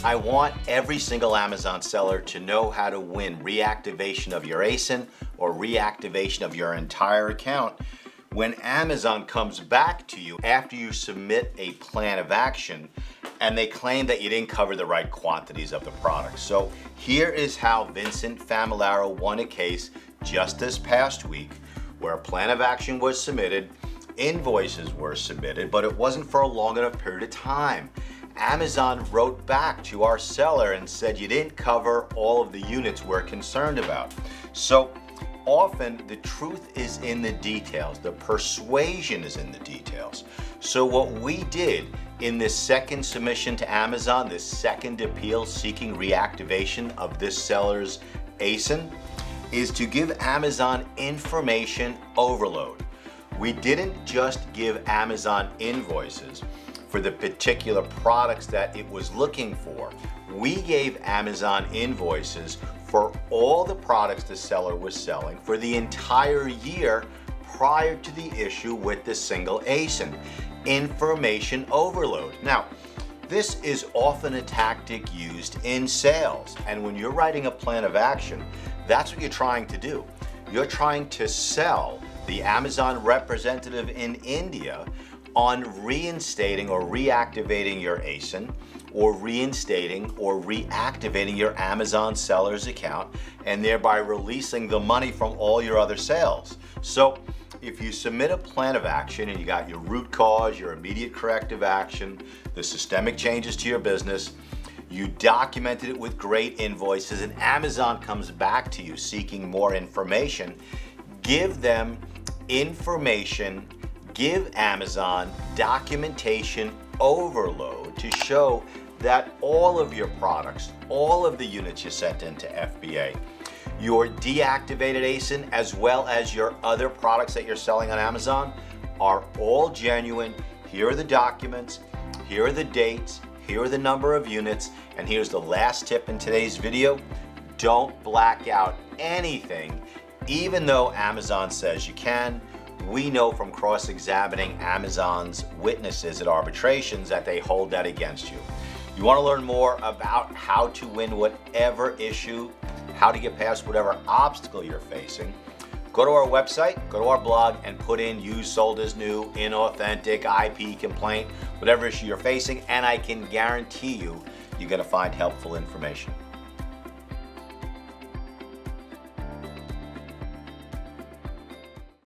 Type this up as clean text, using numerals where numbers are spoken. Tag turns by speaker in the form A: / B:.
A: I want every single Amazon seller to know how to win reactivation of your ASIN or reactivation of your entire account when Amazon comes back to you after you submit a plan of action and they claim that you didn't cover the right quantities of the product. So here is how Vincent Familaro won a case just this past week where a plan of action was submitted, invoices were submitted, but it wasn't for a long enough period of time. Amazon wrote back to our seller and said you didn't cover all of the units we're concerned about. So often the truth is in the details. The persuasion is in the details. So what we did in this second submission to Amazon, this second appeal seeking reactivation of this seller's ASIN, is to give Amazon information overload. We didn't just give Amazon invoices for the particular products that it was looking for. We gave Amazon invoices for all the products the seller was selling for the entire year prior to the issue with the single ASIN. Information overload. Now, this is often a tactic used in sales, and when you're writing a plan of action, that's what you're trying to do. You're trying to sell the Amazon representative in India on reinstating or reactivating your ASIN, or reinstating or reactivating your Amazon seller's account, and thereby releasing the money from all your other sales. So if you submit a plan of action and you got your root cause, your immediate corrective action, the systemic changes to your business, you documented it with great invoices, and Amazon comes back to you seeking more information, give them information. Give Amazon documentation overload to show that all of your products, all of the units you sent into FBA, your deactivated ASIN as well as your other products that you're selling on Amazon are all genuine. Here are the documents, here are the dates, here are the number of units, and here's the last tip in today's video. Don't black out anything, even though Amazon says you can. We know from cross-examining Amazon's witnesses at arbitrations that they hold that against you. You want to learn more about how to win whatever issue, how to get past whatever obstacle you're facing, go to our website, go to our blog, and put in used, sold as new, inauthentic, IP complaint, whatever issue you're facing, and I can guarantee you, you're going to find helpful information.